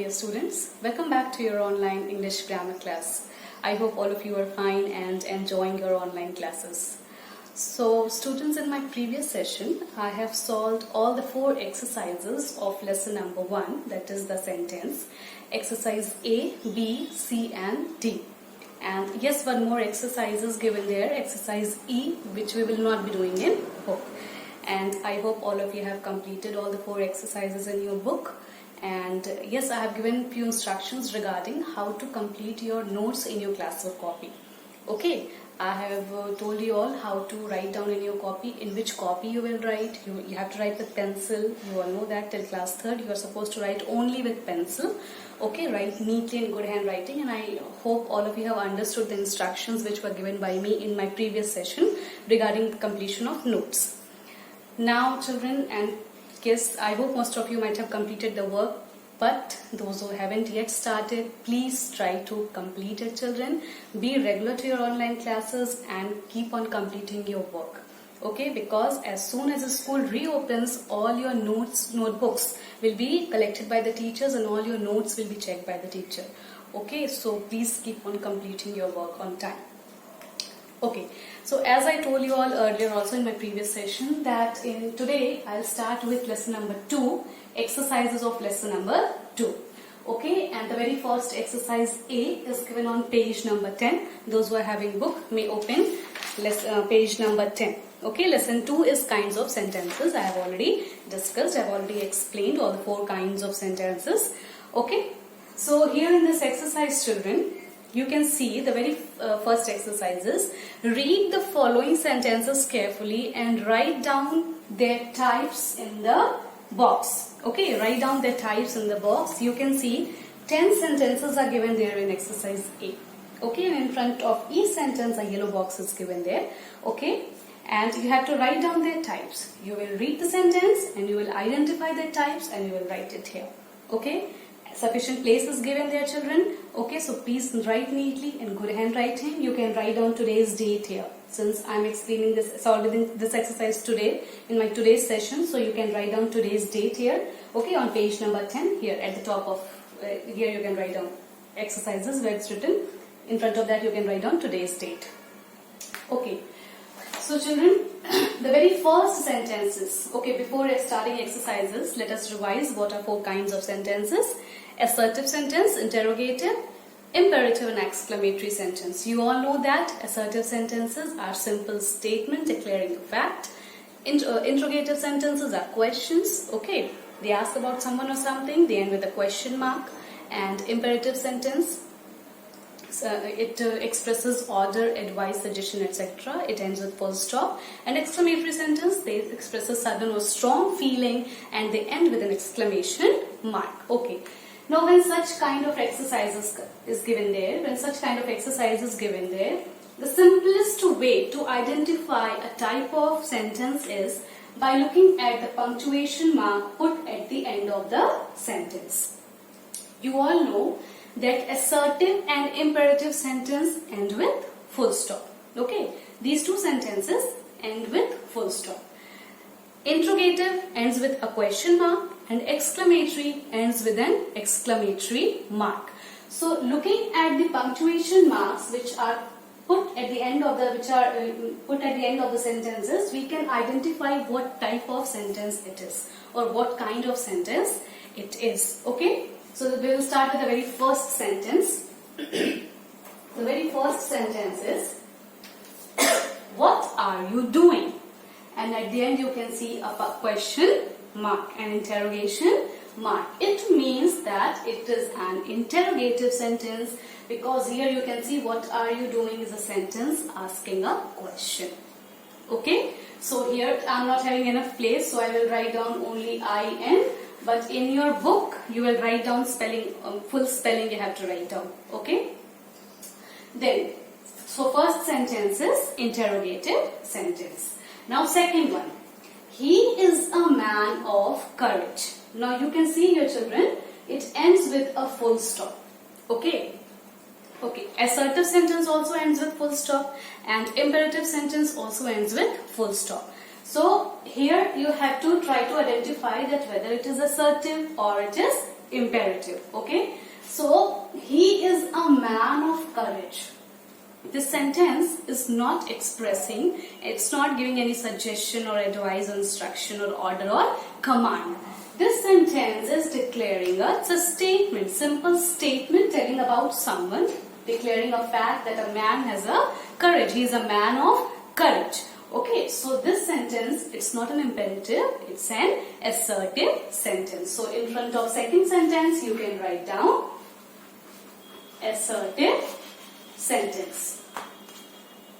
dear students. Welcome back to your online English grammar class. I hope all of you are fine and enjoying your online classes. So students, in my previous session, I have solved all the 4 exercises of lesson number 1, that is the sentence. Exercise A, B, C and D. And yes, one more exercise is given there, exercise E, which we will not be doing in book. And I hope all of you have completed all the 4 exercises in your book. And yes, I have given few instructions regarding how to complete your notes in your classwork copy. Okay, I have told you all how to write down in your copy, in which copy you will write. You have to write with pencil. You all know that till class 3rd you are supposed to write only with pencil. Okay, write neatly in good handwriting, and I hope all of you have understood the instructions which were given by me in my previous session regarding the completion of notes. Now children, and yes, I hope most of you might have completed the work, but those who haven't yet started, please try to complete it children. Be regular to your online classes and keep on completing your work. Okay, because as soon as the school reopens, all your notebooks will be collected by the teachers and all your notes will be checked by the teacher. Okay, so please keep on completing your work on time. Okay, so as I told you all earlier also in my previous session that today I'll start with lesson number 2, exercises of lesson number 2. Okay, and the very first exercise A is given on page number 10. Those who are having book may open page number 10. Okay, lesson 2 is kinds of sentences. I have already discussed, I have already explained all the 4 kinds of sentences. Okay, so here in this exercise children, you can see the very first exercise is read the following sentences carefully and write down their types in the box. Okay, write down their types in the box. You can see 10 sentences are given there in exercise A. Okay, and in front of each sentence a yellow box is given there. Okay, and you have to write down their types. You will read the sentence and you will identify their types and you will write it here. Okay, sufficient place is given there children. Okay, so please write neatly in good handwriting. You can write down today's date here. Since I am explaining this, solving this exercise today in my today's session, so you can write down today's date here. Okay, on page number 10 here at the top of here you can write down exercises where it's written. In front of that you can write down today's date. Okay, so children, the very first sentences. Okay, before starting exercises, let us revise what are 4 kinds of sentences. Assertive sentence, interrogative, imperative and exclamatory sentence. You all know that assertive sentences are simple statement declaring a fact. Interrogative sentences are questions. Okay, they ask about someone or something, they end with a question mark. And imperative sentence, it expresses order, advice, suggestion, etc. It ends with full stop. And exclamatory sentence, they express a sudden or strong feeling and they end with an exclamation mark. Okay. Now when such kind of exercises is given there, the simplest way to identify a type of sentence is by looking at the punctuation mark put at the end of the sentence. You all know that assertive and imperative sentence end with full stop. Okay, these 2 sentences end with full stop. Interrogative ends with a question mark and exclamatory ends with an exclamatory mark. So looking at the punctuation marks which are put at the end of the sentences, we can identify what type of sentence it is or what kind of sentence it is. Okay, so we will start with the very first sentence. The very first sentence is, what are you doing? And at the end you can see a question mark, an interrogation mark. It means that it is an interrogative sentence because here you can see what are you doing is a sentence asking a question. Okay, so here I am not having enough place, so I will write down only IN, but in your book you will write down spelling, full spelling you have to write down. Okay, then so first sentence is interrogative sentence. Now second one, he is a man of courage. Now you can see here children, it ends with a full stop. Okay, assertive sentence also ends with full stop and imperative sentence also ends with full stop. So here you have to try to identify that whether it is assertive or it is imperative. Okay, so he is a man of courage. This sentence is not expressing, it's not giving any suggestion or advice or instruction or order or command. This sentence is declaring it's a statement, simple statement telling about someone, declaring a fact that a man has a courage. He is a man of courage. Okay, so this sentence, it's not an imperative, it's an assertive sentence. So in front of second sentence, you can write down assertive sentence.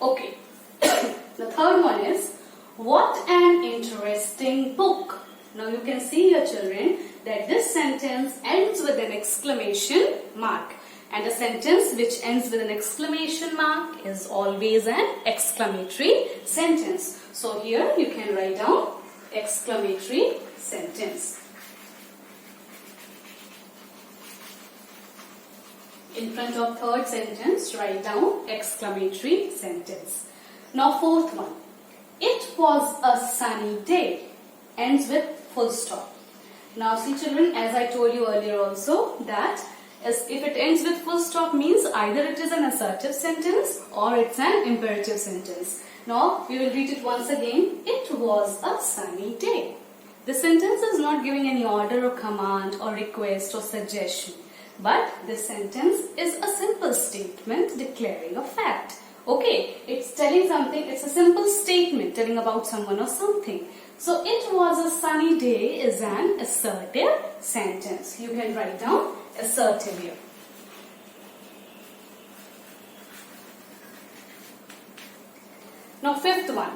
Okay, the third one is, what an interesting book. Now you can see here, children, that this sentence ends with an exclamation mark. And a sentence which ends with an exclamation mark is always an exclamatory sentence. So here you can write down exclamatory sentence. In front of third sentence, write down exclamatory sentence. Now fourth one. It was a sunny day. Ends with full stop. Now see, children, as I told you earlier also, that if it ends with full stop means either it is an assertive sentence or it's an imperative sentence. Now we will read it once again. It was a sunny day. The sentence is not giving any order or command or request or suggestion. But this sentence is a simple statement declaring a fact. Okay, it's telling something, it's a simple statement telling about someone or something. So it was a sunny day is an assertive sentence. You can write down assertive here. Now fifth one.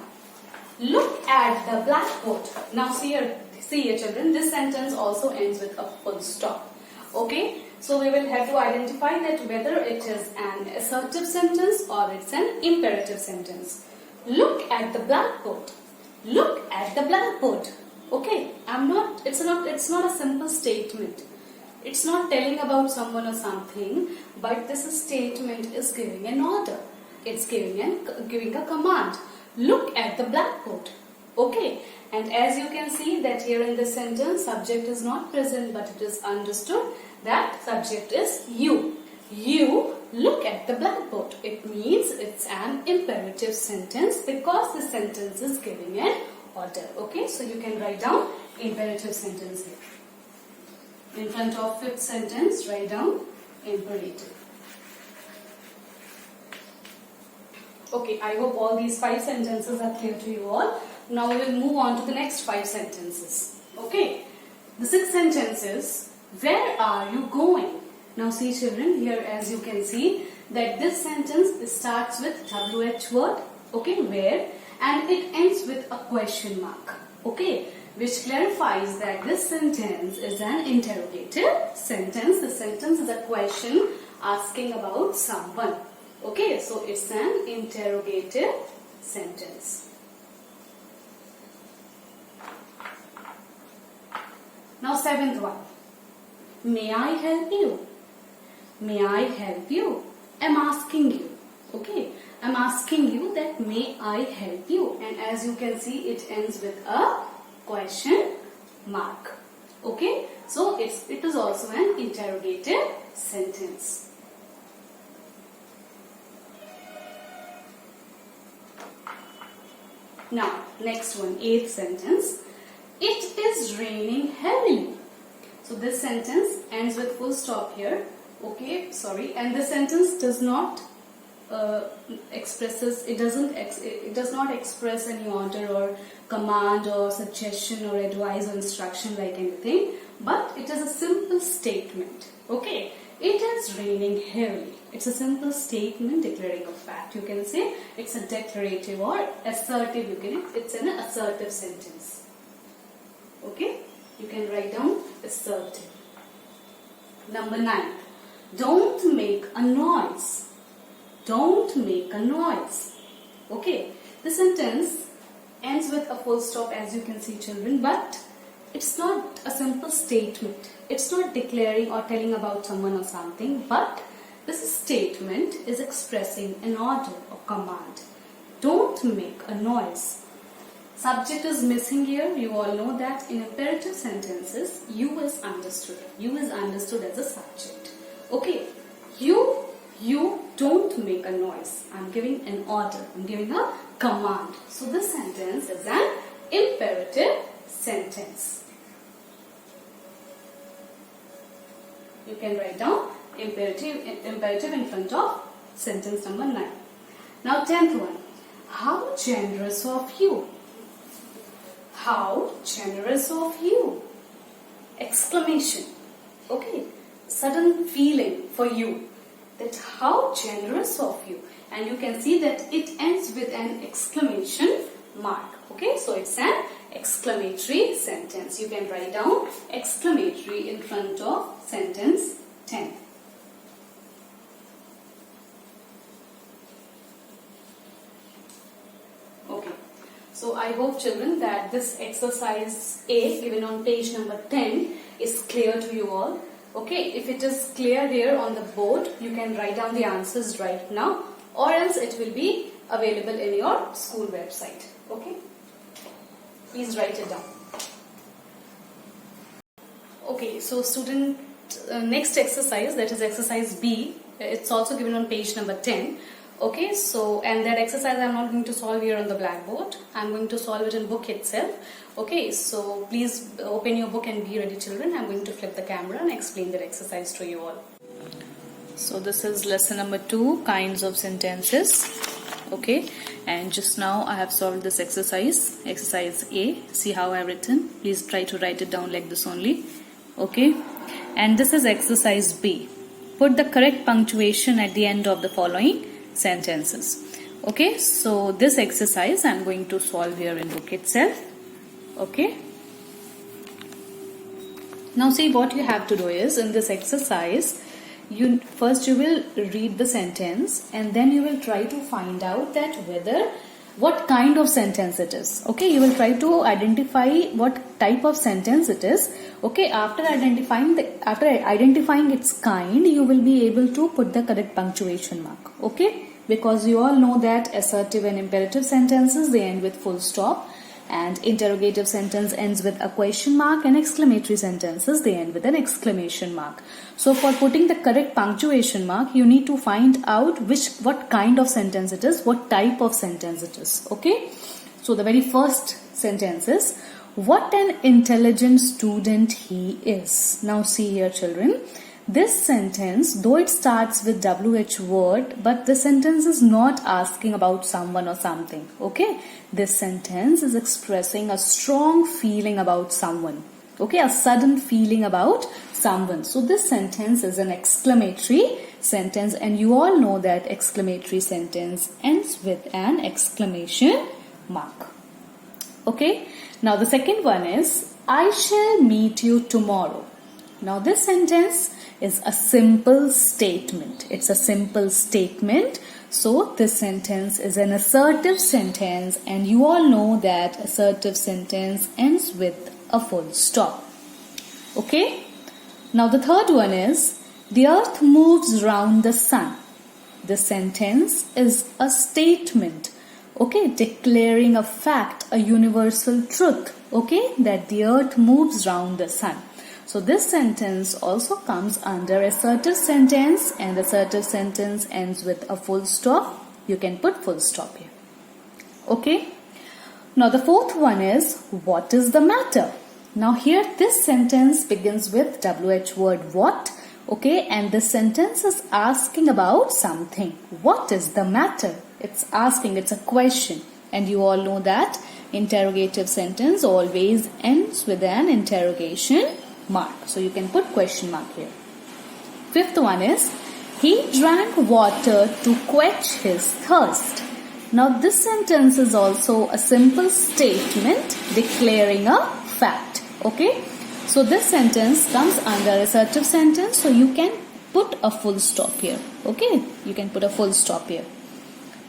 Look at the blackboard. Now see here children, this sentence also ends with a full stop. Okay, so we will have to identify that whether it is an assertive sentence or it's an imperative sentence. Look at the blackboard. Look at the blackboard. Okay, it's not a simple statement. It's not telling about someone or something, but this statement is giving an order. It's giving a command. Look at the blackboard. Okay, and as you can see that here in this sentence, subject is not present, but it is understood that subject is you. You look at the blackboard. It means it's an imperative sentence because the sentence is giving an order. Okay, so you can write down imperative sentence here. In front of fifth sentence, write down imperative. Okay, I hope all these 5 sentences are clear to you all. Now we will move on to the next 5 sentences. Okay, the 6th sentence is, where are you going? Now see children, here as you can see that this sentence starts with WH word, okay, where, and it ends with a question mark, okay, which clarifies that this sentence is an interrogative sentence. The sentence is a question asking about someone. Okay, so it's an interrogative sentence. Now 7th one. May I help you? May I help you? I'm asking you. Okay, I'm asking you that may I help you? And as you can see, it ends with a question mark. Okay, so it is also an interrogative sentence. Now, next one, 8th sentence. It is raining heavily. So this sentence ends with full stop here. Okay, sorry, and this sentence does not it does not express any order or command or suggestion or advice or instruction like anything, but it is a simple statement. Okay, it is raining heavily. It's a simple statement declaring a fact. You can say it's a declarative or assertive. It's an assertive sentence. Okay, you can write down assertive. Number 9. Don't make a noise. Don't make a noise. Okay, the sentence ends with a full stop, as you can see children, but it's not a simple statement. It's not declaring or telling about someone or something, but this statement is expressing an order or command. Don't make a noise. Subject is missing here. You all know that in imperative sentences, you is understood. You is understood as a subject. Okay, you don't make a noise. I'm giving an order. I'm giving a command. So this sentence is an imperative sentence. You can write down imperative in front of sentence number 9. Now 10th one. How generous of you. How generous of you. Exclamation. Okay. Sudden feeling for you. That how generous of you. And you can see that it ends with an exclamation mark. Okay. So it's an exclamatory sentence. You can write down exclamatory in front of sentence 10. Okay. So I hope children that this exercise A given on page number 10 is clear to you all. Okay, if it is clear here on the board, you can write down the answers right now, or else it will be available in your school website. Okay, please write it down. Okay, so student, next exercise, that is exercise B, it's also given on page number 10. Okay, so and that exercise I'm not going to solve here on the blackboard. I'm going to solve it in book itself. Okay, so please open your book and be ready, children. I'm going to flip the camera and explain that exercise to you all. So this is lesson number 2, kinds of sentences. Okay, and just now I have solved this exercise, exercise A. See how I have written. Please try to write it down like this only. Okay, and this is exercise B. Put the correct punctuation at the end of the following sentences. Okay, so this exercise I'm going to solve here in book itself. Okay, now see what you have to do is in this exercise you will read the sentence and then you will try to find out that what kind of sentence it is. Okay, you will try to identify what type of sentence it is. Okay, after identifying its kind, you will be able to put the correct punctuation mark. Okay, because you all know that assertive and imperative sentences, they end with full stop, and interrogative sentence ends with a question mark, and exclamatory sentences, they end with an exclamation mark. So for putting the correct punctuation mark, you need to find out what kind of sentence it is, what type of sentence it is. Okay, so the very first sentence is, what an intelligent student he is. Now see here, children, this sentence, though it starts with WH word, but the sentence is not asking about someone or something. Okay, this sentence is expressing a strong feeling about someone. Okay, a sudden feeling about someone. So this sentence is an exclamatory sentence, and you all know that exclamatory sentence ends with an exclamation mark. Okay, now the second one is, I shall meet you tomorrow. Now this sentence is a simple statement. It's a simple statement. So this sentence is an assertive sentence, and you all know that assertive sentence ends with a full stop. Okay. Now the third one is, the earth moves round the sun. This sentence is a statement. Okay, declaring a fact, a universal truth. Okay, that the earth moves round the sun. So this sentence also comes under assertive sentence, and assertive sentence ends with a full stop. You can put full stop here. Okay. Now the fourth one is, what is the matter? Now here this sentence begins with WH word what. Okay, and this sentence is asking about something. What is the matter? It's asking, it's a question. And you all know that interrogative sentence always ends with an interrogation mark. So you can put question mark here. Fifth one is, he drank water to quench his thirst. Now this sentence is also a simple statement declaring a fact. Okay, so this sentence comes under assertive sentence, so you can put a full stop here. Okay, you can put a full stop here.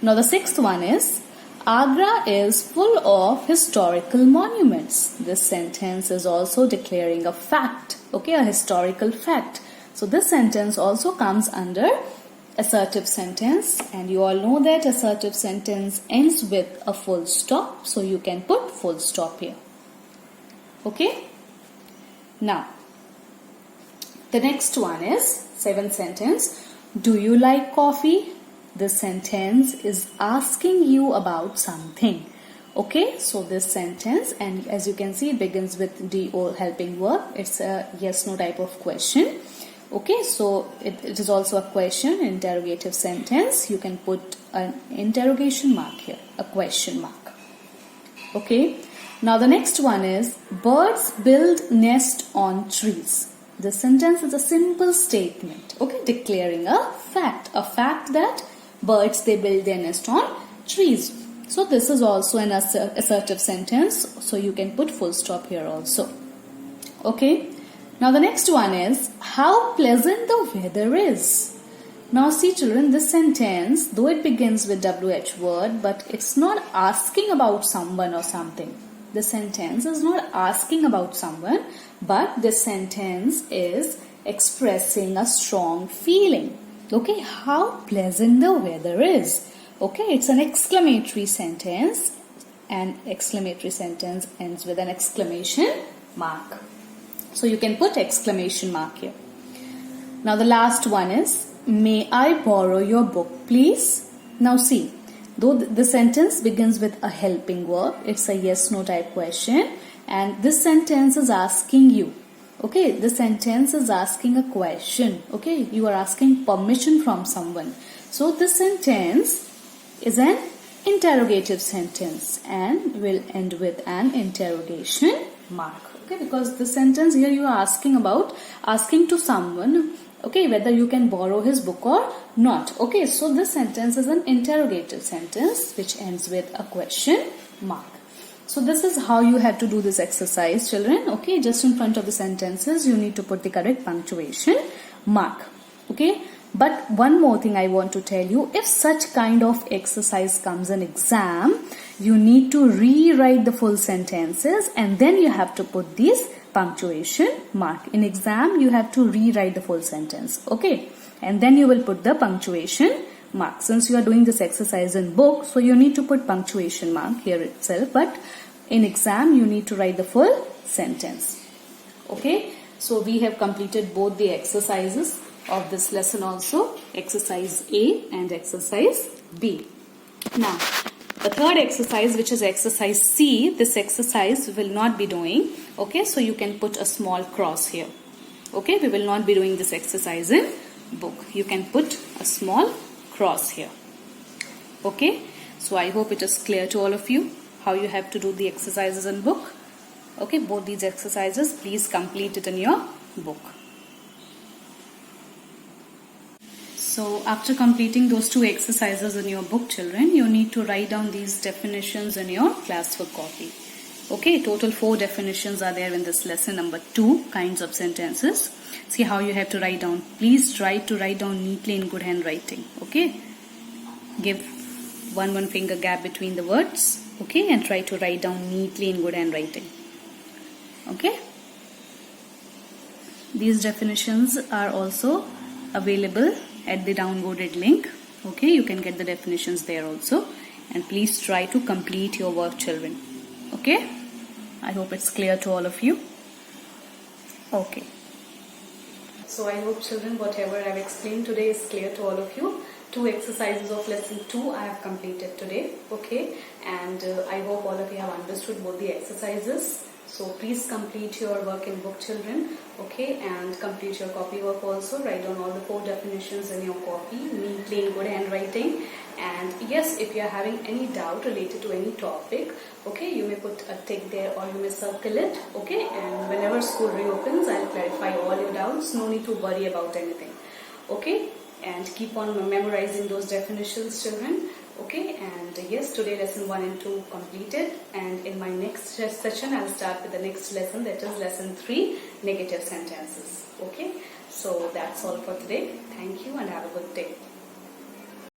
Now the sixth one is, Agra is full of historical monuments. This sentence is also declaring a fact. Okay, a historical fact. So this sentence also comes under assertive sentence, and you all know that assertive sentence ends with a full stop, so you can put full stop here. Okay. Now, the next one is 7th sentence. Do you like coffee? This sentence is asking you about something. Okay, so this sentence, and as you can see, it begins with do helping verb. It's a yes no type of question. Okay, so it is also a question, interrogative sentence. You can put an interrogation mark here, a question mark. Okay, now the next one is birds build nest on trees. This sentence is a simple statement, okay, declaring a fact that birds, they build their nest on trees. So this is also an assertive sentence, so you can put full stop here also. Okay, now the next one is how pleasant the weather is. Now see children, this sentence, though it begins with WH word, but it's not asking about someone or something. The sentence is not asking about someone, but this sentence is expressing a strong feeling. Okay, how pleasant the weather is. Okay, it's an exclamatory sentence, and exclamatory sentence ends with an exclamation mark. So you can put exclamation mark here. Now the last one is, may I borrow your book please? Now see, though the sentence begins with a helping verb, it's a yes no type question, and this sentence is asking you. Okay, the sentence is asking a question. Okay, you are asking permission from someone. So this sentence is an interrogative sentence and will end with an interrogation mark. Okay, because the sentence here you are asking to someone, okay, whether you can borrow his book or not. Okay, so this sentence is an interrogative sentence which ends with a question mark. So this is how you have to do this exercise, children. Okay, just in front of the sentences you need to put the correct punctuation mark. Okay, but one more thing I want to tell you, if such kind of exercise comes in exam, you need to rewrite the full sentences and then you have to put these punctuation mark. In exam you have to rewrite the full sentence, okay, and then you will put the punctuation mark. Since you are doing this exercise in book, so you need to put punctuation mark here itself, but in exam you need to write the full sentence. Okay, so we have completed both the exercises of this lesson also, exercise A and exercise B. Now the third exercise, which is exercise C, this exercise will not be doing. Okay, so you can put a small cross here. Okay, we will not be doing this exercise in book. You can put a small cross here. Okay, so I hope it is clear to all of you how you have to do the exercises in book. Okay, both these exercises, please complete it in your book. So after completing those two exercises in your book, children, you need to write down these definitions in your classwork copy. Okay, total 4 definitions are there in this lesson number 2, kinds of sentences. See how you have to write down. Please try to write down neatly in good handwriting. Okay, give one finger gap between the words. Okay, and try to write down neatly in good handwriting. Okay, these definitions are also available at the downloaded link. Okay, you can get the definitions there also, and please try to complete your work, children. Okay, I hope it's clear to all of you. Okay, so I hope, children, whatever I've explained today is clear to all of you. 2 exercises of lesson 2 I have completed today. Okay, and I hope all of you have understood both the exercises. So please complete your work in book, children. Okay, and complete your copy work also. Write down all the 4 definitions in your copy neatly in good handwriting. And yes, if you are having any doubt related to any topic, okay, you may put a tick there or you may circle it. Okay, and whenever school reopens, I'll clarify all your doubts. No need to worry about anything. Okay, and keep on memorizing those definitions, children. Okay, and yes, today lesson 1 and 2 completed, and in my next session I'll start with the next lesson, that is lesson 3, negative sentences. Okay, so that's all for today. Thank you and have a good day.